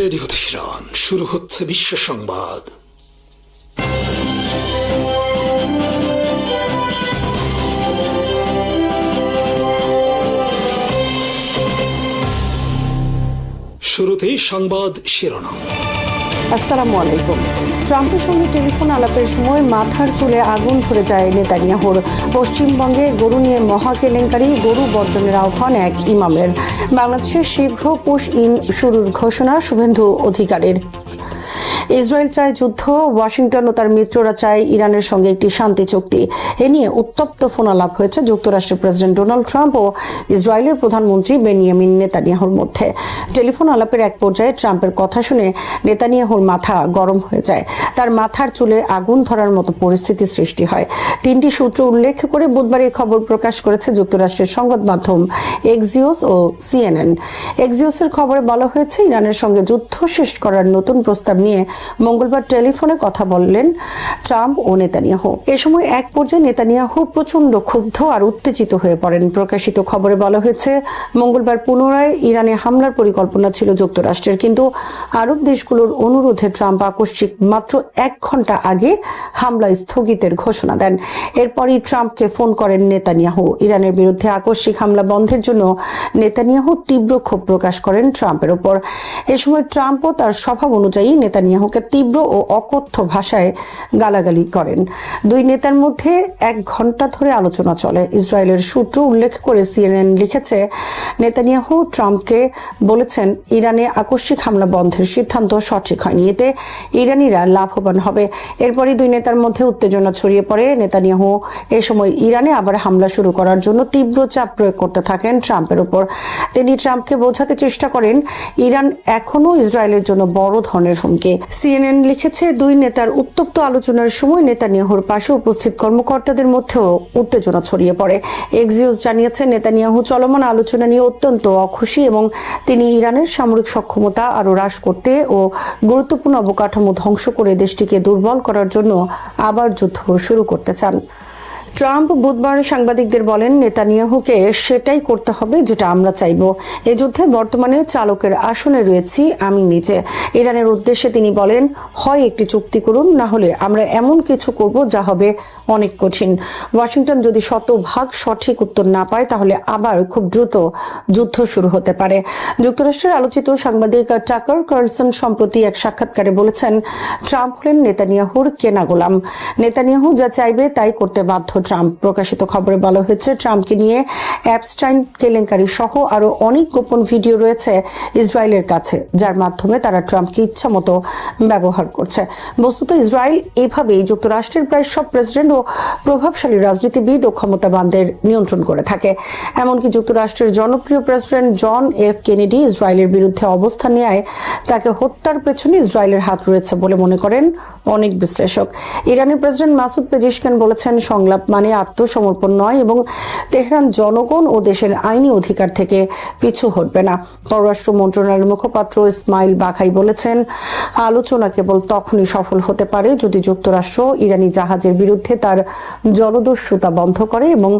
Radio Tehran, শুরু হচ্ছে বিশ্ব সংবাদ। শুরুতেই সংবাদ শিরোনাম। আসসালামু আলাইকুম। ট্রাম্পের সঙ্গে টেলিফোন আলাপের সময় মাথার চুলে আগুন ধরে যায় নেতানিয়াহুর। পশ্চিমবঙ্গে গরু নিয়ে মহা কেলেঙ্কারি, গরু বর্জনের আহ্বান এক ইমামের। বাংলাদেশের শীঘ্র পুশ ইন শুরুর ঘোষণা শুভেন্দু অধিকারীর। ইসরায়েল চায় যুদ্ধ, ওয়াশিংটন ও তার মিত্ররা চায় ইরানের সঙ্গে একটি শান্তি চুক্তি। এ নিয়ে উত্তপ্ত ফোনালাপ হয়েছে যুক্তরাষ্ট্রের প্রেসিডেন্ট ডোনাল্ড ট্রাম্প ও ইসরায়েলের প্রধানমন্ত্রী বেনিয়ামিন নেতানিয়াহুর মধ্যে। টেলিফোন আলাপের এক পর্যায়ে ট্রাম্পের কথা শুনে নেতানিয়াহুর মাথা গরম হয়ে যায়। তার মাথার চুলে আগুন ধরার মতো পরিস্থিতি সৃষ্টি হয়। তিনটি সূত্র উল্লেখ করে বুধবার এই খবর প্রকাশ করেছে যুক্তরাষ্ট্রের সংবাদ মাধ্যম এক্সিওস ও সিএনএন। এক্সিওসের খবরে বলা হয়েছে, ইরানের সঙ্গে যুদ্ধ শেষ করার নতুন প্রস্তাব নিয়ে মঙ্গলবার টেলিফোনে কথা বললেন ট্রাম্প ও নেতানিয়াহু। এ সময় এক পর্যায়ে নেতানিয়াহু প্রচন্ড ক্ষুব্ধ আর উত্তেজিত হয়ে পড়েন। প্রকাশিত খবরে বলা হয়েছে, মঙ্গলবার পুনরায় ইরানে হামলার পরিকল্পনা ছিল যুক্তরাষ্ট্রের, কিন্তু আরব দেশগুলোর অনুরোধে ট্রাম্প আকস্মিক মাত্র 1 ঘন্টা আগে হামলা স্থগিতের ঘোষণা দেন। এরপরই ট্রাম্পকে ফোন করেন নেতানিয়াহু। ইরানের বিরুদ্ধে আকস্মিক হামলা বন্ধের জন্য নেতানিয়াহু তীব্র ক্ষোভ প্রকাশ করেন ট্রাম্পের উপর। এ সময় ট্রাম্পও তার স্বভাব অনুযায়ী নেতানিয়াহুকে তীব্র ও অকথ্য ভাষায় গালাগালি করেন। দুই নেতার মধ্যে 1 ঘন্টা ধরে আলোচনা চলে। ইসরায়েলের সূত্র উল্লেখ করে সিএনএন লিখেছে, নেতানিয়াহু ট্রাম্পকে বলেছেন, ইরানে আকস্মিক হামলা বন্ধের সিদ্ধান্ত সঠিক হয়নি, এতে ইরানিরা লাভবান হবে। এরপরই দুই নেতার মধ্যে উত্তেজনা ছড়িয়ে পড়ে। নেতানিয়াহু এ সময় ইরানে আবার হামলা শুরু করার জন্য তীব্র চাপ প্রয়োগ করতে থাকেন ট্রাম্পের উপর। তিনি ট্রাম্পকে বোঝাতে চেষ্টা করেন, ইরান এখনো ইসরায়েলের জন্য বড় ধরনের হুমকি। সিএনএন লিখেছে, দুই নেতার উত্তপ্ত আলোচনার সময় নেতানিয়াহুর পাশে উপস্থিত কর্মকর্তাদের মধ্যেও উত্তেজনা ছড়িয়ে পড়ে। এক্সিওস জানিয়েছে, নেতানিয়াহু চলমান আলোচনা নিয়ে অত্যন্ত অখুশি এবং তিনি ইরানের সামরিক সক্ষমতা আরও হ্রাস করতে ও গুরুত্বপূর্ণ অবকাঠামো ধ্বংস করে দেশটিকে দুর্বল করার জন্য আবার যুদ্ধ শুরু করতে চান। ট্রাম্প বুধবার সাংবাদিকদের বলেন, নেতানিয়াহুকে সেটাই করতে হবে যেটা আমরা চাইব। এ যুদ্ধে বর্তমানে চালকের আসনে রয়েছি আমি নিজে। ইরানের উদ্দেশ্যে তিনি বলেন, হয় একটি চুক্তি করুন, না হলে আমরা এমন কিছু করব যা হবে অনেক কঠিন। ওয়াশিংটন যদি 100% সঠিক উত্তর না পায়, তাহলে আবার খুব দ্রুত যুদ্ধ শুরু হতে পারে। যুক্তরাষ্ট্রের আলোচিত সাংবাদিক টাকার কার্লসন সম্প্রতি এক সাক্ষাৎকারে বলেছেন, ট্রাম্প হলেন নেতানিয়াহুর কেনা গোলাম। নেতানিয়াহু যা চাইবে তাই করতে বাধ্য ট্রাম্প। প্রকাশিত খবরে বলা হয়েছে, ট্রাম্পকে নিয়ে অ্যাপস্টাইন কেলেঙ্কারি সহ আরো অনেক গোপন ভিডিও রয়েছে ইসরায়েলের কাছে, যার মাধ্যমে তারা ট্রাম্পকে ইচ্ছা মতো ব্যবহার করছে। বস্তুত ইসরায়েল এভাবেই যুক্তরাষ্ট্রের প্রায় সব প্রেসিডেন্ট ও প্রভাবশালী রাজনীতিবিদ ও ক্ষমতাবানদের নিয়ন্ত্রণ করে থাকে। এমনকি যুক্তরাষ্ট্রের জনপ্রিয় প্রেসিডেন্ট জন এফ কেনেডি ইসরায়েলের বিরুদ্ধে অবস্থান নেয়, তাকে হত্যার পেছনে ইসরায়েলের হাত রয়েছে বলে মনে করেন অনেক বিশ্লেষক। ইরানের প্রেসিডেন্ট মাসুদ পেজিশকিয়ান বলেছেন, সংলাপ মানে আত্মসমর্পণ নয় এবং তেহরান জনগণ ও দেশের আইনি অধিকার থেকে পিছু হটবে না। পররাষ্ট্র মন্ত্রণালয়ের মুখপাত্র ইসমাইল বাঘাই বলেছেন, আলোচনা কেবল তখনই সফল হতে পারে যদি যুক্তরাষ্ট্র ইরানি জাহাজের বিরুদ্ধে তার জলদস্যুতা বন্ধ করে এবং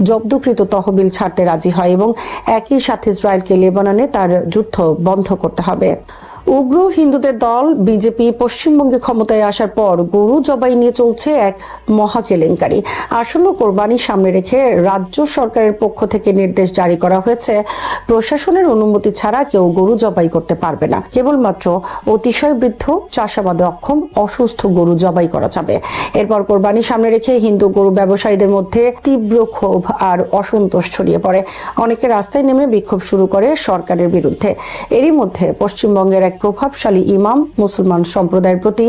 জব্দকৃত তহবিল ছাড়তে রাজি হয়, এবং একই সাথে ইসরায়েলকে লেবাননে তার যুদ্ধ বন্ধ করতে হবে। উগ্র হিন্দুদের দল বিজেপি পশ্চিমবঙ্গে ক্ষমতায় আসার পর গরু জবাই নিয়ে চলছে এক মহা কেলেঙ্কারি। আসন্ন কোরবানি সামনে রেখে রাজ্য সরকারের পক্ষ থেকে নির্দেশ জারি করা হয়েছে, প্রশাসনের অনুমতি ছাড়া কেউ গরু জবাই করতে পারবে না। কেবলমাত্র অতিশয় বৃদ্ধ, চাষাবাদে অক্ষম, অসুস্থ গরু জবাই করা যাবে। এরপর কোরবানি সামনে রেখে হিন্দু গরু ব্যবসায়ীদের মধ্যে তীব্র ক্ষোভ আর অসন্তোষ ছড়িয়ে পড়ে। অনেকে রাস্তায় নেমে বিক্ষোভ শুরু করে সরকারের বিরুদ্ধে। এরই মধ্যে পশ্চিমবঙ্গের এক প্রভাবশালী ইমাম মুসলমান সম্প্রদায়ের প্রতি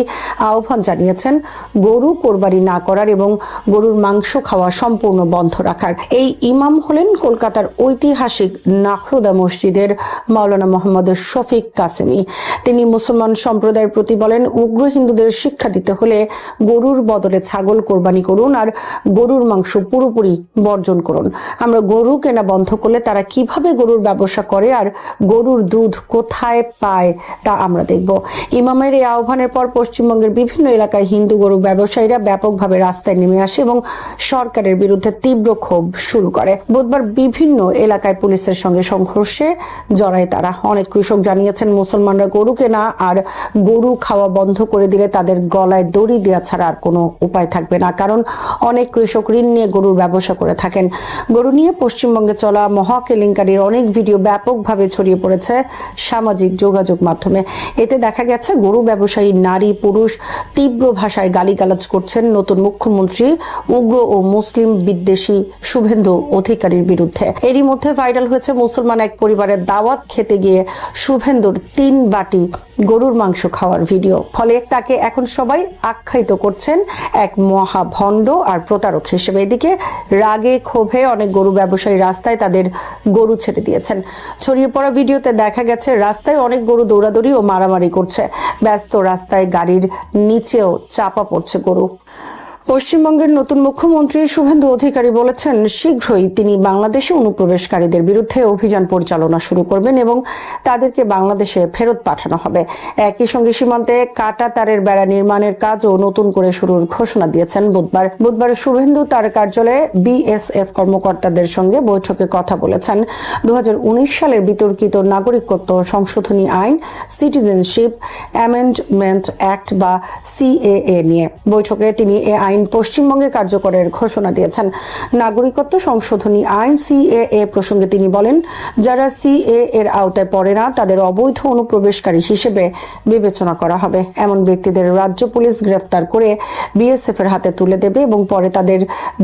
আহ্বান জানিয়েছেন, গরু কোরবানি না করার এবং গরুর মাংস খাওয়া সম্পূর্ণ বন্ধ রাখার। এই ইমাম হলেন কলকাতার ঐতিহাসিক নাখোদা মসজিদের মাওলানা মোহাম্মদ শফিক কাসেমি। তিনি মুসলমান সম্প্রদায়ের প্রতি বলেন, উগ্র হিন্দুদের শিক্ষা দিতে হলে গরুর বদলে ছাগল কোরবানি করুন আর গরুর মাংস পুরোপুরি বর্জন করুন। আমরা গরু কেনা বন্ধ করলে তারা কিভাবে গরুর ব্যবসা করে আর গরুর দুধ কোথায় পায় তা আমরা দেখব। ইমামের এই আহ্বানের পর পশ্চিমবঙ্গের বিভিন্ন এলাকায় হিন্দু গরু ব্যবসায়ীরা ব্যাপকভাবে রাস্তায় নেমে আসে এবং সরকারের বিরুদ্ধে তীব্র ক্ষোভ শুরু করে। বুধবার বিভিন্ন এলাকায় পুলিশের সঙ্গে সংঘর্ষে জড়ায় তারা। অনেক কৃষক জানিয়েছেন, মুসলমানরা গরু কেনা আর গরু খাওয়া বন্ধ করে দিলে তাদের গলায় দড়ি দেওয়া ছাড়া আর কোনো উপায় থাকবে না, কারণ অনেক কৃষক ঋণ নিয়ে গরুর ব্যবসা করে থাকেন। গরু নিয়ে পশ্চিমবঙ্গে চলা মহা কেলেঙ্কারির অনেক ভিডিও ব্যাপকভাবে ছড়িয়ে পড়েছে সামাজিক যোগাযোগ মাধ্যমে। এতে দেখা গেছে গরু ব্যবসায়ী নারী পুরুষ তীব্র ভাষায় গালিগালাজ করছেন নতুন মুখ্যমন্ত্রী উগ্র ও মুসলিম বিদ্বেষী শুভেন্দু অধিকারীর বিরুদ্ধে। এরই মধ্যে ভাইরাল হয়েছে মুসলমান এক পরিবারের দাওয়াত খেতে গিয়ে শুভেন্দুর 3 বাটি গরুর মাংস খাওয়ার ভিডিও। ফলে তাকে এখন সবাই আখ্যায়িত করছেন এক মহাভণ্ড আর প্রতারক হিসেবে। এদিকে রাগে ক্ষোভে অনেক গরু ব্যবসায়ী রাস্তায় তাদের গরু ছেড়ে দিয়েছেন। ছড়িয়ে পড়া ভিডিওতে দেখা গেছে রাস্তায় অনেক গরু দৌড়াদৌড়ি ও মারামারি করছে। ব্যস্ত রাস্তায় গাড়ির নিচেও চাপা পড়ছে গরু। পশ্চিমবঙ্গের নতুন মুখ্যমন্ত্রী শুভেন্দু অধিকারী বলেছেন, শীঘ্রই তিনি বাংলাদেশে অনুপ্রবেশকারীদের বিরুদ্ধে অভিযান পরিচালনা শুরু করবেন এবং তাদেরকে বাংলাদেশে ফেরত পাঠানো হবে। একই সঙ্গে সীমান্তে কাটা তারের বেড়া নির্মাণের কাজও নতুন করে শুরুর ঘোষণা দিয়েছেন। বুধবার শুভেন্দু তার কার্যালয়ে বিএসএফ কর্মকর্তাদের সঙ্গে বৈঠকে কথা বলেছেন 2019 সালের বিতর্কিত নাগরিকত্ব সংশোধনী আইন সিটিজেনশিপ অ্যামেন্ডমেন্ট অ্যাক্ট বা সিএএ নিয়ে। বৈঠকে তিনি এ আইন পশ্চিমবঙ্গে কার্যকরের ঘোষণা দিয়েছেন। নাগরিকত্ব সংশোধনী আইন সিএএ প্রসঙ্গে তিনি বলেন, যারা সিএএ এর আওতায় পড়ে না তাদের অবৈধ অনুপ্রবেশকারী হিসেবে বিবেচনা করা হবে। এমন ব্যক্তিদের রাজ্য পুলিশ গ্রেফতার করে বিএসএফ এর হাতে তুলে দেবে এবং পরে তাদের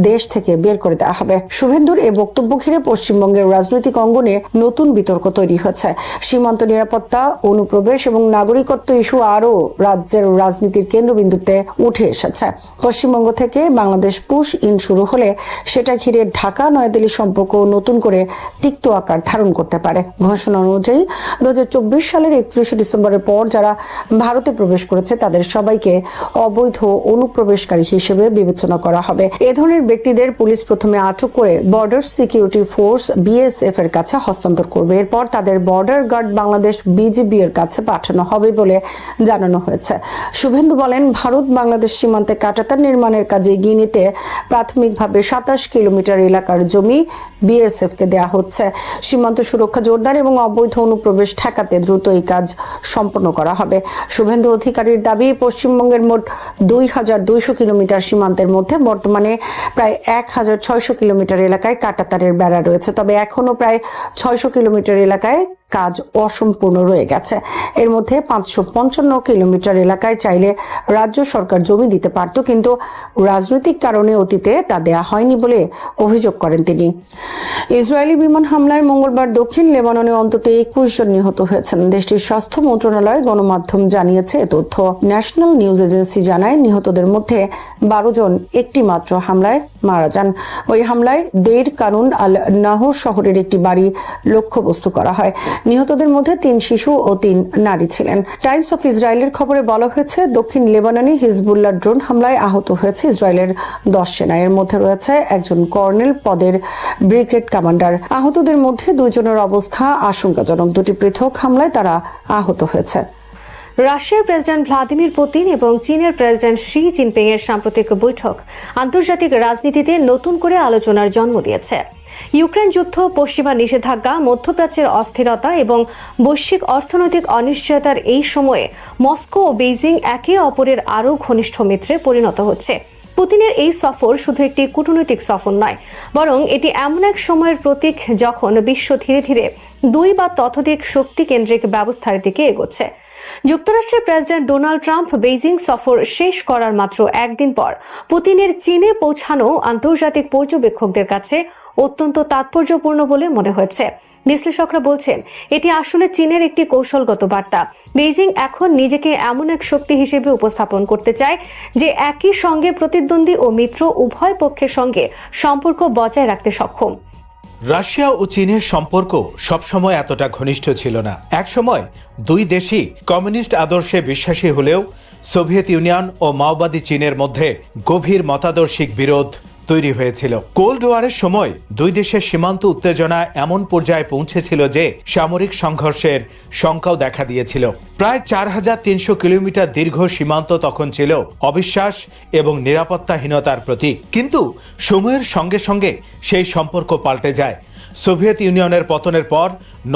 দেশ থেকে বের করে দেওয়া হবে। শুভেন্দুর এ বক্তব্য ঘিরে পশ্চিমবঙ্গের রাজনৈতিক অঙ্গনে নতুন বিতর্ক তৈরি হয়েছে। সীমান্ত নিরাপত্তা, অনুপ্রবেশ এবং নাগরিকত্ব ইস্যু আরও রাজ্যের রাজনীতির কেন্দ্রবিন্দুতে উঠে এসেছে। পশ্চিমবঙ্গ থেকে বাংলাদেশ পুশ ইন শুরু হলে সেটা ঘিরে ঢাকা নয়াদিল্লি সম্পর্ক নতুন করে তিক্ত আকার ধারণ করতে পারে। ঘোষণা অনুযায়ী 2024 সালের 31 ডিসেম্বরের পর যারা ভারতে প্রবেশ করেছে তাদের সবাইকে অবৈধ অনুপ্রবেশকারী হিসেবে বিবেচনা করা হবে। এ ধরনের ব্যক্তিদের পুলিশ প্রথমে আটক করে বর্ডার সিকিউরিটি ফোর্স বিএসএফ এর কাছে হস্তান্তর করবে। এরপর তাদের বর্ডার গার্ড বাংলাদেশ বিজিবি এর কাছে পাঠানো হবে বলে জানানো হয়েছে। শুভেন্দু বলেন, ভারত বাংলাদেশ সীমান্তে কাঁটাতার নির্মাণের কাজে এগিয়ে নিতে প্রাথমিকভাবে 27 কিলোমিটার এলাকার জমি বিএসএফ কে দেওয়া হচ্ছে। সীমান্ত সুরক্ষা জোরদার এবং অবৈধ অনুপ্রবেশ ঠেকাতে দ্রুত এই কাজ সম্পন্ন করা হবে। শুভেন্দু অধিকারীর দাবি, পশ্চিমবঙ্গের মোট 2200 কিলোমিটার সীমান্তের মধ্যে বর্তমানে প্রায় 1600 কিলোমিটার এলাকায় কাঁটাতারের বেড়া রয়েছে, তবে এখনো প্রায় 600 কিলোমিটার এলাকায় কাজ অসম্পূর্ণ রয়ে গেছে। এর মধ্যে 555 কিলোমিটার এলাকায় চাইলে রাজ্য সরকার জমি দিতে পারত, কিন্তু রাজনৈতিক কারণে অতীতে তা দেয়া হয়নি বলে অভিযোগ করেন তিনি। ইসরায়েলি বিমান হামলায় মঙ্গলবার দক্ষিণ লেবাননে অন্তত 21 জন নিহত হয়েছেন। দেশটির স্বাস্থ্য মন্ত্রণালয় গণমাধ্যম জানিয়েছে এ তথ্য। ন্যাশনাল নিউজ এজেন্সি জানায়, নিহতদের মধ্যে 12 জন একটি মাত্র হামলায় মারা যান। ওই হামলায় দেইর কানুন আল নাহর শহরের একটি বাড়ি লক্ষ্যবস্তু করা হয়। নিহতদের মধ্যে 3 শিশু ও 3 নারী ছিলেন। টাইমস অফ ইসরায়েলের খবরে বলা হয়েছে, দক্ষিণ লেবাননে হিজবুল্লাহ ড্রোন হামলায় আহত হয়েছে ইসরায়েলের 10 সেনা। এর মধ্যে রয়েছে একজন কর্নেল পদের ব্রিগেড কমান্ডার। আহতদের মধ্যে 2 জনের অবস্থা আশঙ্কাজনক। 2টি পৃথক হামলায় তারা আহত হয়েছে। রাশিয়ার প্রেসিডেন্ট ভ্লাদিমির পুতিন এবং চীনের প্রেসিডেন্ট শি জিনপিং এর সাম্প্রতিক বৈঠক আন্তর্জাতিক রাজনীতিতে নতুন করে আলোচনার জন্ম দিয়েছে। ইউক্রেন যুদ্ধ, পশ্চিমা নিষেধাজ্ঞা, মধ্যপ্রাচ্যের অস্থিরতা এবং বৈশ্বিক অর্থনৈতিক অনিশ্চয়তার এই সময়ে মস্কো ও বেইজিং একে অপরের আরও ঘনিষ্ঠ মিত্রে পরিণত হচ্ছে। পুতিনের এই সফর শুধু একটি কূটনৈতিক সফর নয়, বরং এটি এমন এক সময়ের প্রতীক যখন বিশ্ব ধীরে ধীরে 2 বা ততোধিক শক্তিকেন্দ্রিক ব্যবস্থার দিকে এগোচ্ছে। যুক্তরাষ্ট্রের প্রেসিডেন্ট ডোনাল্ড ট্রাম্প বেইজিং সফর শেষ করার মাত্র একদিন পর পুতিনের চীনে পৌঁছানো আন্তর্জাতিক পর্যবেক্ষকদের কাছে অত্যন্ত তাৎপর্যপূর্ণ বলে মনে হয়েছে। বিশ্লেষকরা বলছেন, এটি আসলে চীনের একটি কৌশলগত বার্তা। বেইজিং এখন নিজেকে এমন এক শক্তি হিসেবে উপস্থাপন করতে চায় যে একই সঙ্গে প্রতিদ্বন্দ্বী ও মিত্র উভয় পক্ষের সঙ্গে সম্পর্ক বজায় রাখতে সক্ষম। রাশিয়া ও চীনের সম্পর্ক সবসময় এতটা ঘনিষ্ঠ ছিল না। একসময় 2 দেশই কমিউনিস্ট আদর্শে বিশ্বাসী হলেও সোভিয়েত ইউনিয়ন ও মাওবাদী চীনের মধ্যে গভীর মতাদর্শিক বিরোধ তৈরি হয়েছিল। কোল্ড ওয়ারের সময় দুই দেশের সীমান্ত উত্তেজনা এমন পর্যায়ে পৌঁছেছিল যে সামরিক সংঘর্ষের শঙ্কাও দেখা দিয়েছিল। প্রায় ৪,৩০০ কিলোমিটার দীর্ঘ সীমান্ত তখন ছিল অবিশ্বাস এবং নিরাপত্তাহীনতার প্রতীক। কিন্তু সময়ের সঙ্গে সঙ্গে সেই সম্পর্ক পাল্টে যায়। সোভিয়েত ইউনিয়নের পতনের পর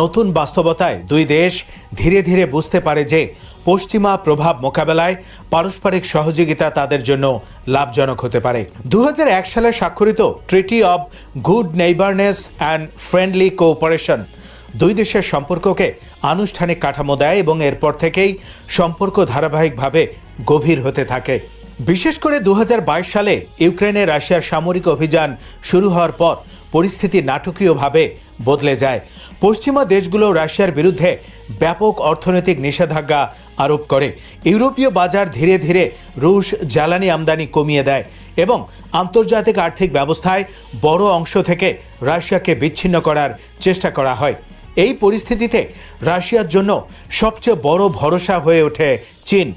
নতুন বাস্তবতায় দুই দেশ ধীরে ধীরে বুঝতে পারে যে পশ্চিমা প্রভাব মোকাবেলায় পারস্পরিক সহযোগিতা তাদের জন্য লাভজনক হতে পারে। ২০০১ সালে স্বাক্ষরিত treaty of good neighbourliness and friendly cooperation দুই দেশের সম্পর্ককে আনুষ্ঠানিক কাঠামো দেয় এবং এরপর থেকেই সম্পর্ক ধারাবাহিকভাবে গভীর হতে থাকে। বিশেষ করে ২০২২ সালে ইউক্রেনে রাশিয়ার সামরিক অভিযান শুরু হওয়ার পর পরিস্থিতি নাটকীয়ভাবে বদলে যায়। পশ্চিমা দেশগুলো রাশিয়ার বিরুদ্ধে ব্যাপক অর্থনৈতিক নিষেধাজ্ঞা আরোপ করে। ইউরোপীয় বাজার ধীরে ধীরে রুশ জ্বালানি আমদানি কমিয়ে দেয় এবং আন্তর্জাতিক আর্থিক ব্যবস্থায় বড় অংশ থেকে রাশিয়াকে বিচ্ছিন্ন করার চেষ্টা করা হয়। এই পরিস্থিতিতে রাশিয়ার জন্য সবচেয়ে বড় ভরসা হয়ে ওঠে চীন।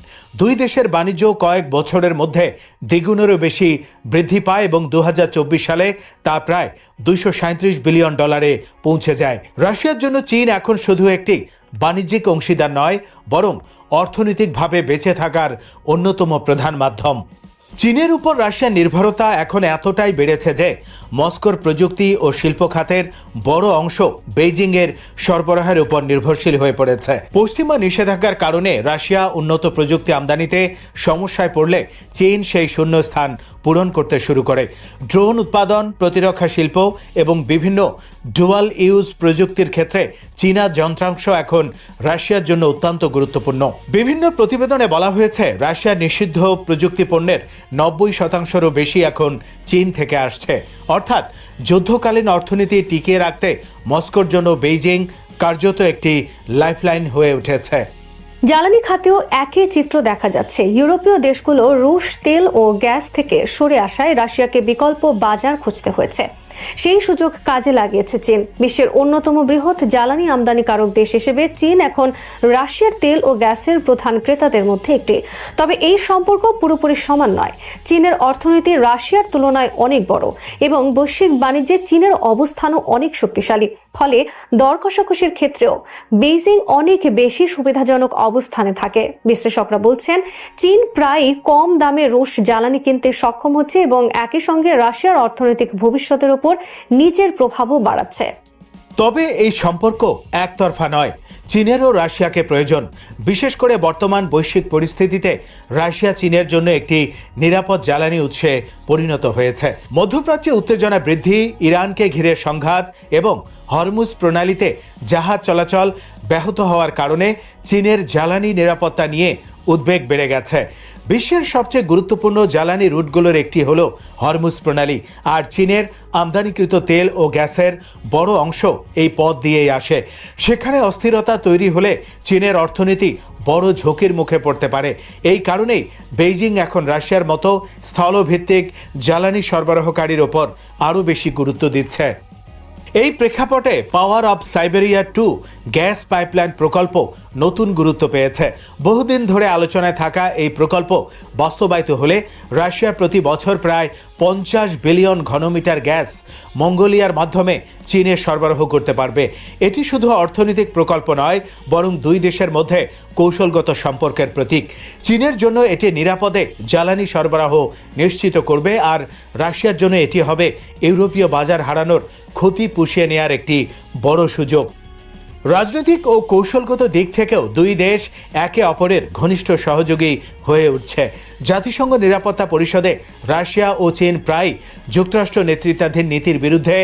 দুই দেশের বাণিজ্য কয়েক বছরের মধ্যে দ্বিগুণেরও বেশি বৃদ্ধি পায় এবং ২০২৪ সালে তা প্রায় $২৩৭ বিলিয়ন পৌঁছে যায়। রাশিয়ার জন্য চীন এখন শুধু একটি বাণিজ্যিক অংশীদার নয়, বরং অর্থনৈতিকভাবে বেঁচে থাকার অন্যতম প্রধান মাধ্যম। চীনের উপর রাশিয়ার নির্ভরতা এখন এতটাই বেড়েছে যে মস্কোর প্রযুক্তি ও শিল্প খাতের বড় অংশ বেইজিংয়ের সরবরাহের উপর নির্ভরশীল হয়ে পড়েছে। পশ্চিমা নিষেধাজ্ঞার কারণে রাশিয়া উন্নত প্রযুক্তি আমদানিতে সমস্যায় পড়লে চীন সেই শূন্য স্থান পূরণ করতে শুরু করে। ড্রোন উৎপাদন, প্রতিরক্ষা শিল্প এবং বিভিন্ন ডুয়াল ইউজ প্রযুক্তির ক্ষেত্রে চীনা যন্ত্রাংশ এখন রাশিয়ার জন্য অত্যন্ত গুরুত্বপূর্ণ। বিভিন্ন প্রতিবেদনে বলা হয়েছে রাশিয়ার নিষিদ্ধ প্রযুক্তি পণ্যের ৯০% বেশি এখন চীন থেকে আসছে। অর্থাৎ যুদ্ধকালীন অর্থনীতি টিকিয়ে রাখতে মস্কোর জন্য বেইজিং কার্যত একটি লাইফলাইন হয়ে উঠেছে। জ্বালানি খাতেও একই চিত্র দেখা যাচ্ছে। ইউরোপীয় দেশগুলো রুশ তেল ও গ্যাস থেকে সরে আসায় রাশিয়াকে বিকল্প বাজার খুঁজতে হয়েছে। সেই সুযোগ কাজে লাগিয়েছে চীন। বিশ্বের অন্যতম বৃহৎ জ্বালানি আমদানিকারক দেশ হিসেবে চীন এখন রাশিয়ার তেল ও গ্যাসের প্রধান ক্রেতাদের মধ্যে একটি। তবে এই সম্পর্ক পুরোপুরি সমান নয়। চীনের অর্থনীতি রাশিয়ার তুলনায় অনেক বড় এবং বৈশ্বিক বাণিজ্যে চীনের অবস্থানও অনেক শক্তিশালী। ফলে দর কষাকষির ক্ষেত্রেও বেইজিং অনেক বেশি সুবিধাজনক অবস্থানে থাকে। বিশ্লেষকরা বলছেন চীন প্রায়ই কম দামে রুশ জ্বালানি কিনতে সক্ষম হচ্ছে এবং একই সঙ্গে রাশিয়ার অর্থনৈতিক ভবিষ্যতের উপর নিজের প্রভাবও বাড়াচ্ছে। তবে এই সম্পর্ক একতরফা নয়। চীনেরও রাশিয়াকে প্রয়োজন। বিশেষ করে বর্তমান বৈশ্বিক পরিস্থিতিতে রাশিয়া চীনের জন্য একটি নিরাপদ জ্বালানি উৎসে পরিণত হয়েছে। মধ্যপ্রাচ্যে উত্তেজনা বৃদ্ধি, ইরানকে ঘিরে সংঘাত এবং হরমুজ প্রণালীতে জাহাজ চলাচল ব্যাহত হওয়ার কারণে চীনের জ্বালানি নিরাপত্তা নিয়ে উদ্বেগ বেড়ে গেছে। বিশ্বের সবচেয়ে গুরুত্বপূর্ণ জ্বালানি রুটগুলোর একটি হলো হরমুজ প্রণালী, আর চীনের আমদানিকৃত তেল ও গ্যাসের বড় অংশ এই পথ দিয়েই আসে। সেখানে অস্থিরতা তৈরি হলে চীনের অর্থনীতি বড় ঝুঁকির মুখে পড়তে পারে। এই কারণেই বেইজিং এখন রাশিয়ার মতো স্থলভিত্তিক জ্বালানি সরবরাহকারীর ওপর আরও বেশি গুরুত্ব দিচ্ছে। এই প্রেক্ষাপটে power of Siberia 2 gas pipeline প্রকল্প নতুন গুরুত্ব পেয়েছে। বহুদিন ধরে আলোচনায় থাকা এই প্রকল্প বাস্তবায়িত হলে রাশিয়া প্রতি বছর প্রায় 50 বিলিয়ন ঘনমিটার গ্যাস মঙ্গোলিয়ার মাধ্যমে চীনে সরবরাহ করতে পারবে। এটি শুধু অর্থনৈতিক প্রকল্প নয়, বরং দুই দেশের মধ্যে কৌশলগত সম্পর্কের প্রতীক। চীনের জন্য এটি নিরাপদে জ্বালানি সরবরাহ নিশ্চিত করবে, আর রাশিয়ার জন্য এটি হবে ইউরোপীয় বাজার হারানোর ক্ষতি পুষিয়ে নেওয়ার একটি বড় সুযোগ। রাজনৈতিক ও কৌশলগত দিক থেকেও দুই দেশ একে অপরের ঘনিষ্ঠ সহযোগী হয়ে উঠছে। জাতিসংঘ নিরাপত্তা পরিষদে রাশিয়া ও চীন প্রায় যুক্তরাষ্ট্র নেতৃত্বাধীন নীতির বিরুদ্ধে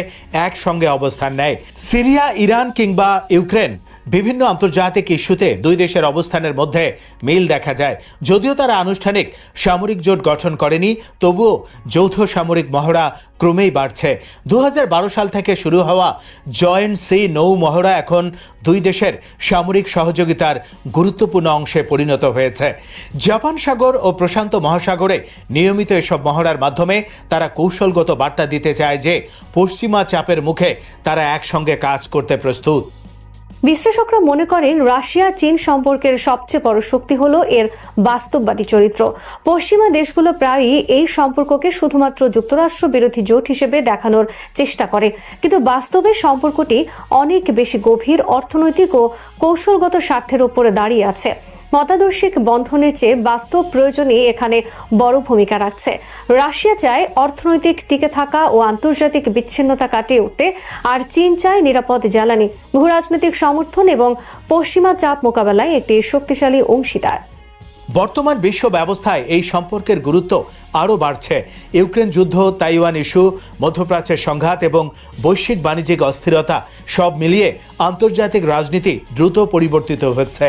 একসঙ্গে অবস্থান নেয়। সিরিয়া, ইরান কিংবা ইউক্রেন বিভিন্ন আন্তর্জাতিক ইস্যুতে দুই দেশের অবস্থানের মধ্যে মিল দেখা যায়। যদিও তারা আনুষ্ঠানিক সামরিক জোট গঠন করেনি, তবুও যৌথ সামরিক মহড়া ক্রমেই বাড়ছে। 2012 সাল থেকে শুরু হওয়া জয়েন্ট সি নৌ মহড়া এখন দুই দেশের সামরিক সহযোগিতার গুরুত্বপূর্ণ অংশে পরিণত হয়েছে। জাপান সাগর ও প্রশান্ত মহাসাগরে নিয়মিত এসব মহড়ার মাধ্যমে তারা কৌশলগত বার্তা দিতে চায় যে পশ্চিমা চাপের মুখে তারা একসঙ্গে কাজ করতে প্রস্তুত। বিশ্লেষকরা মনে করেন রাশিয়া চীন সম্পর্কের সবচেয়ে বড় শক্তি হলো এর বাস্তববাদী চরিত্র। পশ্চিমা দেশগুলো প্রায়ই এই সম্পর্ককে শুধুমাত্র যুক্তরাষ্ট্র বিরোধী জোট হিসেবে দেখানোর চেষ্টা করে, কিন্তু বাস্তবে সম্পর্কটি অনেক বেশি গভীর, অর্থনৈতিক ও কৌশলগত স্বার্থের উপরে দাঁড়িয়ে আছে। মতাদর্শিক বন্ধনের চেয়ে বাস্তব প্রয়োজনই এখানে বড় ভূমিকা রাখছে। রাশিয়া চায় অর্থনৈতিক টিকে থাকা ও আন্তর্জাতিক বিচ্ছিন্নতা কাটিয়ে উঠতে, আর চীন চায় নিরাপদ জ্বালানি, ভূরাজনৈতিক সমর্থন এবং পশ্চিমা চাপ মোকাবেলায় একটি শক্তিশালী অংশীদার। বর্তমান বিশ্ব ব্যবস্থায় এই সম্পর্কের গুরুত্ব আরও বাড়ছে। ইউক্রেন যুদ্ধ, তাইওয়ান ইস্যু, মধ্যপ্রাচ্যের সংঘাত এবং বৈশ্বিক বাণিজ্যিক অস্থিরতা সব মিলিয়ে আন্তর্জাতিক রাজনীতি দ্রুত পরিবর্তিত হচ্ছে।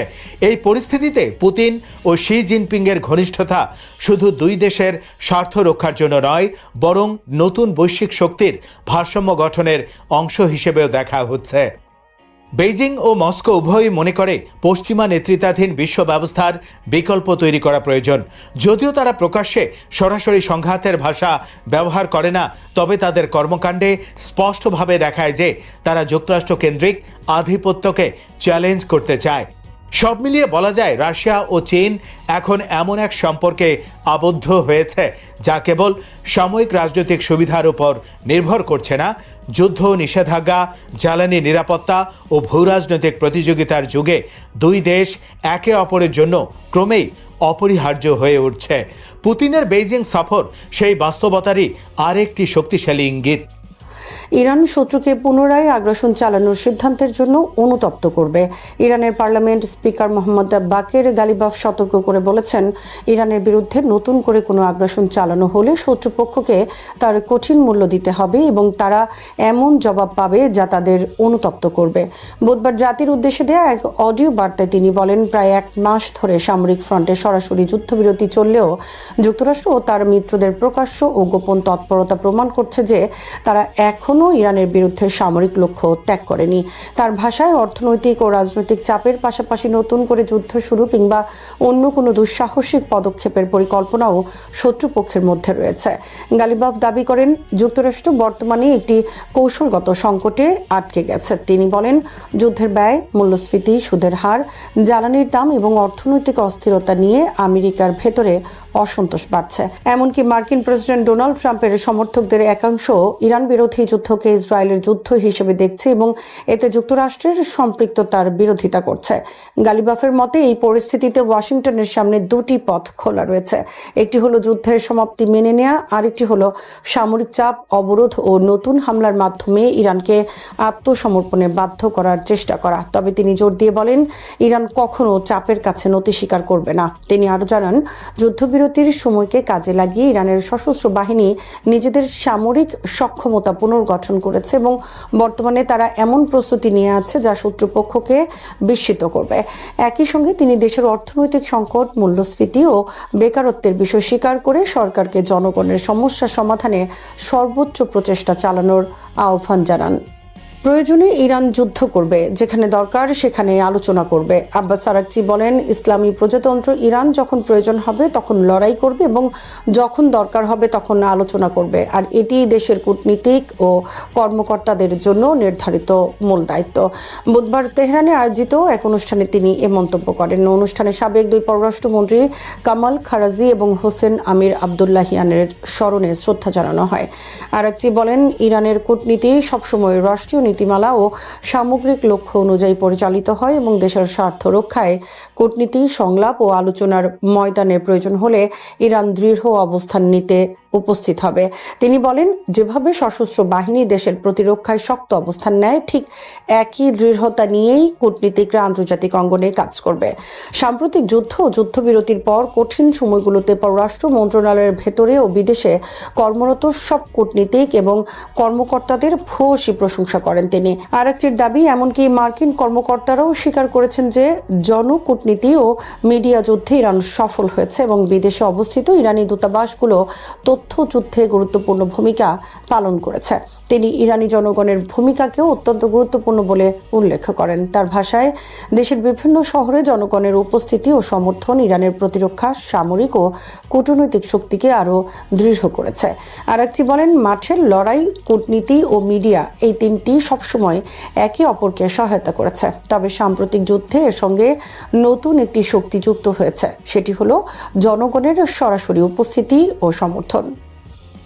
এই পরিস্থিতিতে পুতিন ও শি জিনপিংয়ের ঘনিষ্ঠতা শুধু দুই দেশের স্বার্থ রক্ষার জন্য নয়, বরং নতুন বৈশ্বিক শক্তির ভারসাম্য গঠনের অংশ হিসেবেও দেখা হচ্ছে। বেইজিং ও মস্কো উভয়ই মনে করে পশ্চিমা নেতৃত্বাধীন বিশ্ব ব্যবস্থার বিকল্প তৈরি করা প্রয়োজন। যদিও তারা প্রকাশ্যে সরাসরি সংঘাতের ভাষা ব্যবহার করে না, তবে তাদের কর্মকাণ্ডে স্পষ্টভাবে দেখায় যে তারা যুক্তরাষ্ট্র কেন্দ্রিক আধিপত্যকে চ্যালেঞ্জ করতে চায়। সব মিলিয়ে বলা যায় রাশিয়া ও চীন এখন এমন এক সম্পর্কে আবদ্ধ হয়েছে যা কেবল সাময়িক রাজনৈতিক সুবিধার উপর নির্ভর করছে না। যুদ্ধ, নিষেধাজ্ঞা, জ্বালানি নিরাপত্তা ও ভূরাজনৈতিক প্রতিযোগিতার যুগে দুই দেশ একে অপরের জন্য ক্রমেই অপরিহার্য হয়ে উঠছে। পুতিনের বেইজিং সফর সেই বাস্তবতারই আরেকটি শক্তিশালী ইঙ্গিত। ইরান শত্রুকে পুনরায় আগ্রাসন চালানোর সিদ্ধান্তের জন্য অনুতপ্ত করবে। ইরানের পার্লামেন্ট স্পিকার মোহাম্মদ বাকের গালিবাফ সতর্ক করে বলেছেন, ইরানের বিরুদ্ধে নতুন করে কোনো আগ্রাসন চালানো হলে শত্রুপক্ষকে তার কঠিন মূল্য দিতে হবে এবং তারা এমন জবাব পাবে যা তাদের অনুতপ্ত করবে। বুধবার জাতির উদ্দেশ্যে দেয়া এক অডিও বার্তায় তিনি বলেন, প্রায় এক মাস ধরে সামরিক ফ্রন্টে সরাসরি যুদ্ধবিরতি চললেও যুক্তরাষ্ট্র ও তার মিত্রদের প্রকাশ্য ও গোপন তৎপরতা প্রমাণ করছে যে তারা এখনও ইরানের বিরুদ্ধে সামরিক লক্ষ্য ত্যাগ করেনি। তার ভাষায়, অর্থনৈতিক ও রাজনৈতিক চাপের পাশাপাশি নতুন করে যুদ্ধ শুরু কিংবা অন্য কোনো দুঃসাহসিক পদক্ষেপের পরিকল্পনাও শত্রুপক্ষের মধ্যে রয়েছে। গালিবাফ দাবি করেন, যুক্তরাষ্ট্র বর্তমানে একটি কৌশলগত সংকটে আটকে গেছে। তিনি বলেন, যুদ্ধের ব্যয়, মূল্যস্ফীতি, সুদের হার, জ্বালানির দাম এবং অর্থনৈতিক অস্থিরতা নিয়ে আমেরিকার ভেতরে অসন্তোষ বাড়ছে। এমনকি মার্কিন প্রেসিডেন্ট ডোনাল্ড ট্রাম্পের সমর্থকদের একাংশ ইরান বিরোধী যুদ্ধকে ইসরায়েলের যুদ্ধ হিসেবে দেখছে এবং এতে যুক্তরাষ্ট্রের সম্পৃক্ততার বিরোধিতা করছে। গালিবাফের মতে, এই পরিস্থিতিতে ওয়াশিংটনের সামনে দুটি পথ খোলা রয়েছে। একটি হলো যুদ্ধের সমাপ্তি মেনে নেওয়া, আরেকটি হলো সামরিক চাপ, অবরোধ ও নতুন হামলার মাধ্যমে ইরানকে আত্মসমর্পণে বাধ্য করার চেষ্টা করা। তবে তিনি জোর দিয়ে বলেন, ইরান কখনো চাপের কাছে নতি স্বীকার করবে না। তিনি আরও জানান, যুদ্ধবিরতির সময়কে কাজে লাগিয়ে ইরানের সশস্ত্র বাহিনী নিজেদের সামরিক সক্ষমতা পুনর্গঠন করেছে এবং বর্তমানে তারা এমন প্রস্তুতি নিয়ে আছে যা শত্রুপক্ষকে বিস্মিত করবে। একই সঙ্গে তিনি দেশের অর্থনৈতিক সংকট, মূল্যস্ফীতি ও বেকারত্বের বিষয় স্বীকার করে সরকারকে জনগণের সমস্যা সমাধানে সর্বোচ্চ প্রচেষ্টা চালানোর আহ্বান জানান। প্রয়োজনে ইরান যুদ্ধ করবে, যেখানে দরকার সেখানে আলোচনা করবে। আব্বাস আরাকচি বলেন, ইসলামী প্রজাতন্ত্র ইরান যখন প্রয়োজন হবে তখন লড়াই করবে এবং যখন দরকার হবে তখন আলোচনা করবে, আর এটি দেশের কূটনীতিক ও কর্মকর্তাদের জন্য নির্ধারিত মূল দায়িত্ব। বুধবার তেহরানে আয়োজিত এক অনুষ্ঠানে তিনি এ মন্তব্য করেন। অনুষ্ঠানে সাবেক দুই পররাষ্ট্রমন্ত্রী কামাল খারাজি এবং হোসেন আমির আবদুল্লাহিয়ানের স্মরণে শ্রদ্ধা জানানো হয়। আরাকচি বলেন, ইরানের কূটনীতি সবসময় রাষ্ট্রীয় নীতিমালা ও সামগ্রিক লক্ষ্য অনুযায়ী পরিচালিত হয় এবং দেশের স্বার্থ রক্ষায় কূটনীতি, সংলাপ ও আলোচনার ময়দানে প্রয়োজন হলে ইরান দৃঢ় অবস্থান নিতে উপস্থিত হবে। তিনি বলেন, যেভাবে সশস্ত্র বাহিনী দেশের প্রতিরক্ষায় শক্ত অবস্থান নেয়, ঠিক একই দৃঢ়তা নিয়েই কূটনীতিকরা আন্তর্জাতিক অঙ্গনে কাজ করবে। সাম্প্রতিক যুদ্ধ ও যুদ্ধবিরতির পর কঠিন সময়গুলোতে পররাষ্ট্র মন্ত্রণালয়ের ভেতরে ও বিদেশে কর্মরত সব কূটনীতিক এবং কর্মকর্তাদের ভূয়সী প্রশংসা করেন তিনি। আরেকটির দাবি, এমনকি মার্কিন কর্মকর্তারাও স্বীকার করেছেন যে জনকূটনীতি ও মিডিয়া যুদ্ধে ইরান সফল হয়েছে এবং বিদেশে অবস্থিত ইরানি দূতাবাসগুলো তথ্যযুদ্ধে গুরুত্বপূর্ণ ভূমিকা পালন করেছে। তিনি ইরানি জনগণের ভূমিকাকেও অত্যন্ত গুরুত্বপূর্ণ বলে উল্লেখ করেন। তার ভাষায়, দেশের বিভিন্ন শহরে জনগণের উপস্থিতি ও সমর্থন ইরানের প্রতিরক্ষা, সামরিক ও কূটনৈতিক শক্তিকে আরও দৃঢ় করেছে। আরাকচি বলেন, মাঠের লড়াই, কূটনীতি ও মিডিয়া এই তিনটি সবসময় একে অপরকে সহায়তা করেছে। তবে সাম্প্রতিক যুদ্ধে এর সঙ্গে নতুন একটি শক্তি যুক্ত হয়েছে, সেটি হলো জনগণের সরাসরি উপস্থিতি ও সমর্থন।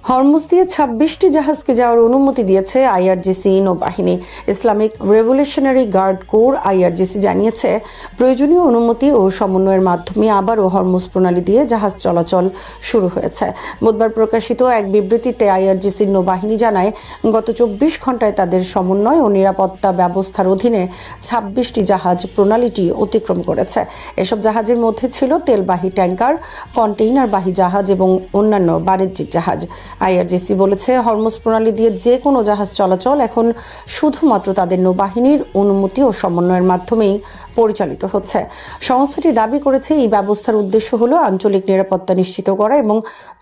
হরমুজ দিয়ে 26টি জাহাজকে যাওয়ার অনুমতি দিয়েছে আইআরজিসি নৌবাহিনী। Islamic Revolutionary Guard Corps IRGC জানিয়েছে, প্রয়োজনীয় অনুমতি ও সমন্বয়ের মাধ্যমে আবারও হরমুজ প্রণালী দিয়ে জাহাজ চলাচল শুরু হয়েছে। বুধবার প্রকাশিত এক বিবৃতিতে আইআরজিসির নৌবাহিনী জানায়, গত 24 ঘন্টায় তাদের সমন্বয় ও নিরাপত্তা ব্যবস্থার অধীনে 26টি জাহাজ প্রণালীটি অতিক্রম করেছে। এসব জাহাজের মধ্যে ছিল তেলবাহী ট্যাঙ্কার, কন্টেইনারবাহী জাহাজ এবং অন্যান্য বাণিজ্যিক জাহাজ। আইআরজিসি বলেছে, হরমুজ প্রণালী দিয়ে যে কোনো জাহাজ চলাচল এখন শুধুমাত্র তাদের নৌবাহিনীর অনুমতি ও সমন্বয়ের মাধ্যমেই পরিচালিত হচ্ছে। সংস্থাটি দাবি করেছে, এই ব্যবস্থার উদ্দেশ্য হলো আঞ্চলিক নিরাপত্তা নিশ্চিত করা এবং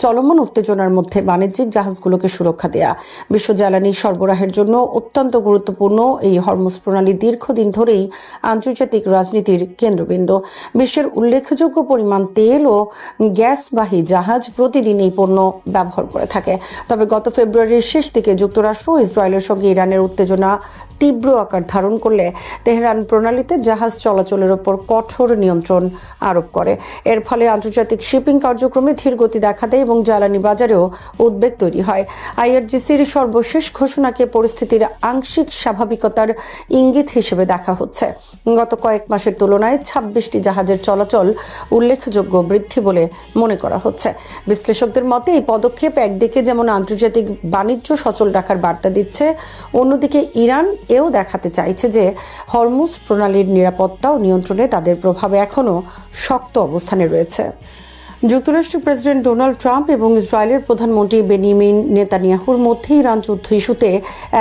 চলমান উত্তেজনার মধ্যে বাণিজ্যিক জাহাজগুলোকে সুরক্ষা দেয়া। বিশ্ব জ্বালানি সরবরাহের জন্য অত্যন্ত গুরুত্বপূর্ণ এই হরমুজ প্রণালী দীর্ঘদিন ধরেই আন্তর্জাতিক রাজনীতির কেন্দ্রবিন্দু। বিশ্বের উল্লেখযোগ্য পরিমাণ তেল ও গ্যাসবাহী জাহাজ প্রতিদিন এই পণ্য ব্যবহার করে থাকে। তবে গত ফেব্রুয়ারির শেষ দিকে যুক্তরাষ্ট্র ও ইসরায়েলের সঙ্গে ইরানের উত্তেজনা তীব্র আকার ধারণ করলে তেহরান প্রণালীতে জাহাজ চলাচলের ওপর কঠোর নিয়ন্ত্রণ আরোপ করে। এর ফলে আন্তর্জাতিক শিপিং কার্যক্রমে ধীরগতি দেখা দেয় এবং জ্বালানি বাজারেও উদ্বেগ তৈরি হয়। আইআরজিসির সর্বশেষ ঘোষণাকে পরিস্থিতির আংশিক স্বাভাবিকতার ইঙ্গিত হিসেবে দেখা হচ্ছে। গত কয়েক মাসের তুলনায় 26টি জাহাজের চলাচল উল্লেখযোগ্য বৃদ্ধি বলে মনে করা হচ্ছে। বিশ্লেষকদের মতে, এই পদক্ষেপ একদিকে যেমন আন্তর্জাতিক বাণিজ্য সচল রাখার বার্তা দিচ্ছে, অন্যদিকে ইরান এও দেখাতে চাইছে যে হরমুজ প্রণালীর নিরাপত্তা ও নিয়ন্ত্রণে তাদের প্রভাব এখনও শক্ত অবস্থানে রয়েছে। যুক্তরাষ্ট্রের প্রেসিডেন্ট ডোনাল্ড ট্রাম্প এবং ইসরায়েলের প্রধানমন্ত্রী বেনিয়ামিন নেতানিয়াহুর মধ্যে ইরান যুদ্ধ ইস্যুতে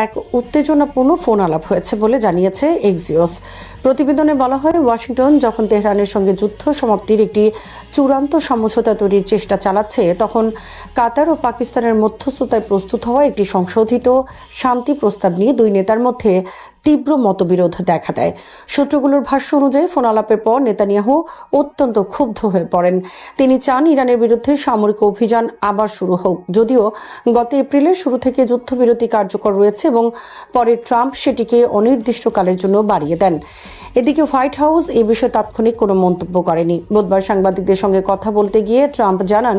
এক উত্তেজনাপূর্ণ ফোন আলাপ হয়েছে বলে জানিয়েছে এক্সিওস। প্রতিবেদনে বলা হয়, ওয়াশিংটন যখন তেহরানের সঙ্গে যুদ্ধ সমাপ্তির একটি চূড়ান্ত সমঝোতা তৈরির চেষ্টা চালাচ্ছে, তখন কাতার ও পাকিস্তানের মধ্যস্থতায় প্রস্তুত হওয়া একটি সংশোধিত শান্তি প্রস্তাব নিয়ে দুই নেতার মধ্যে তীব্র মতবিরোধ দেখা দেয়। সূত্রগুলোর ভাষ্য অনুযায়ী ফোন আলাপের পর নেতানিয়াহু অত্যন্ত ক্ষুব্ধ হয়ে পড়েন। তিনি চান ইরানের বিরুদ্ধে সামরিক অভিযান আবার শুরু হোক, যদিও গত এপ্রিলের শুরু থেকে যুদ্ধবিরতি কার্যকর রয়েছে এবং পরে ট্রাম্প সেটিকে অনির্দিষ্টকালের জন্য বাড়িয়ে দেন। এদিকে হোয়াইট হাউস এ বিষয়ে তাৎক্ষণিক কোনো মন্তব্য করেনি। বুধবার সাংবাদিকদের সঙ্গে কথা বলতে গিয়ে ট্রাম্প জানান,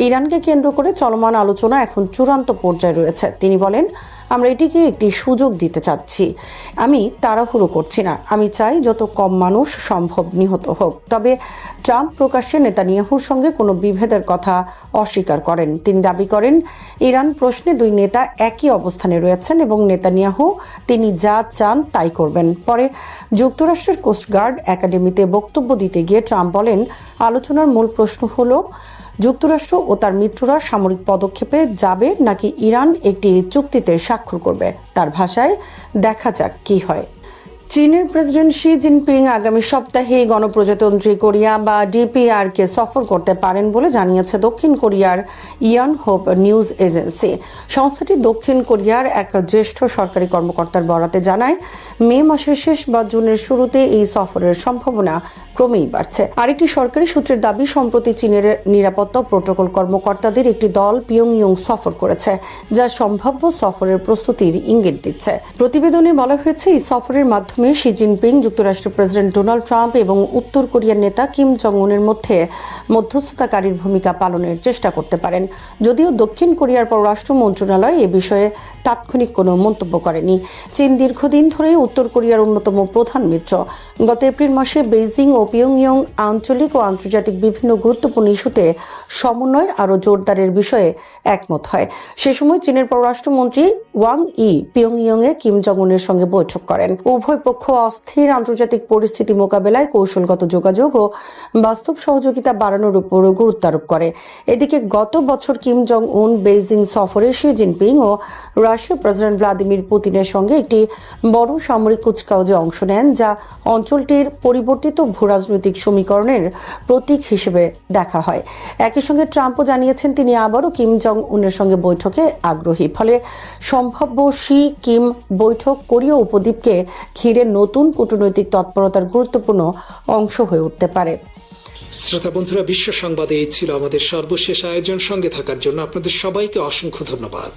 ইরানকে কেন্দ্র করে চলমান আলোচনা এখন চূড়ান্ত পর্যায়ে রয়েছে। তিনি বলেন, আমরা এটিকে একটি সুযোগ দিতে চাচ্ছি। আমি তাড়াহুড়ো করছি না। আমি চাই যত কম মানুষ সম্ভব নিহত হোক। তবে ট্রাম্প প্রকাশ্যে নেতানিয়াহুর সঙ্গে কোনো বিভেদের কথা অস্বীকার করেন। তিনি দাবি করেন, ইরান প্রশ্নে দুই নেতা একই অবস্থানে রয়েছেন এবং নেতানিয়াহু তিনি যা চান তাই করবেন। পরে যুক্তরাষ্ট্রের কোস্টগার্ড একাডেমিতে বক্তব্য দিতে গিয়ে ট্রাম্প বলেন, আলোচনার মূল প্রশ্ন হলো যুক্তরাষ্ট্র ও তার মিত্ররা সামরিক পদক্ষেপে যাবে নাকি ইরান একটি চুক্তিতে স্বাক্ষর করবে। তার ভাষায়, দেখা যাক কি হয়। চীনের প্রেসিডেন্ট শি জিনপিং আগামী সপ্তাহে গণপ্রজাতন্ত্রী কোরিয়া বা ডিপিআরকে সফর করতে পারেন বলে জানিয়েছে দক্ষিণ কোরিয়ার ইয়নহোপ নিউজ এজেন্সি। সংস্থাটি দক্ষিণ কোরিয়ার এক জ্যেষ্ঠ সরকারি কর্মকর্তার বরাতে জানায়, মে মাসের শেষ বা জুনের শুরুতে এই সফরের সম্ভাবনা ক্রমেই বাড়ছে। আরেকটি সরকারি সূত্রের দাবি, সম্প্রতি চীনের নিরাপত্তা প্রোটোকল কর্মকর্তাদের একটি দল পিয়ংইয়ং সফর করেছে, যা সম্ভাব্য সফরের প্রস্তুতির ইঙ্গিত দিচ্ছে। প্রতিবেদনে বলা হয়েছে, এই সফরের মাধ্যমে শি জিনপিং যুক্তরাষ্ট্রের প্রেসিডেন্ট ডোনাল্ড ট্রাম্প এবং উত্তর কোরিয়ার নেতা কিম জং উনের মধ্যে মধ্যস্থতাকারীর ভূমিকা পালনের চেষ্টা করতে পারেন। যদিও দক্ষিণ কোরিয়ার পররাষ্ট্র মন্ত্রণালয় এ বিষয়ে তাৎক্ষণিক কোনো মন্তব্য করেনি। চীন দীর্ঘদিন ধরে উত্তর কোরিয়ার অন্যতম প্রধান মিত্র। গত এপ্রিল মাসে বেইজিং ও পিয়ংইয়ং আঞ্চলিক ও আন্তর্জাতিক বিভিন্ন গুরুত্বপূর্ণ ইস্যুতে সমন্বয় আরও জোরদারের বিষয়ে একমত হয়। সে সময় চীনের পররাষ্ট্রমন্ত্রী ওয়াং ই পিয়ংইয়ংয়ে কিম জং উনের সঙ্গে বৈঠক করেন। উভয় পক্ষ অস্থির আন্তর্জাতিক পরিস্থিতি মোকাবেলায় কৌশলগত যোগাযোগ ও বাস্তব সহযোগিতা বাড়ানোর উপর গুরুত্ব আরোপ করে। এদিকে গত বছর কিম জং উন বেইজিং সফরে শি জিনপিং ও রাশিয়ার প্রেসিডেন্ট ভ্লাদিমির পুতিনের সঙ্গে একটি বড় সামরিক কুচকাওয়াজে অংশ নেন, যা অঞ্চলটির পরিবর্তিত ভূরাজনৈতিক সমীকরণের প্রতীক হিসেবে দেখা হয়। একই সঙ্গে ট্রাম্পও জানিয়েছেন তিনি আবারও কিম জং উনের সঙ্গে বৈঠকে আগ্রহী। ফলে সম্ভাব্য শি কিম বৈঠক কোরীয় উপদ্বীপকে ঘিরে নতুন কূটনৈতিক তৎপরতার গুরুত্বপূর্ণ অংশ হয়ে উঠতে পারে। শ্রোতা বন্ধুরা, বিশ্ব সংবাদে এই ছিল আমাদের সর্বশেষ আয়োজন। সঙ্গে থাকার জন্য আপনাদের সবাইকে অসংখ্য ধন্যবাদ।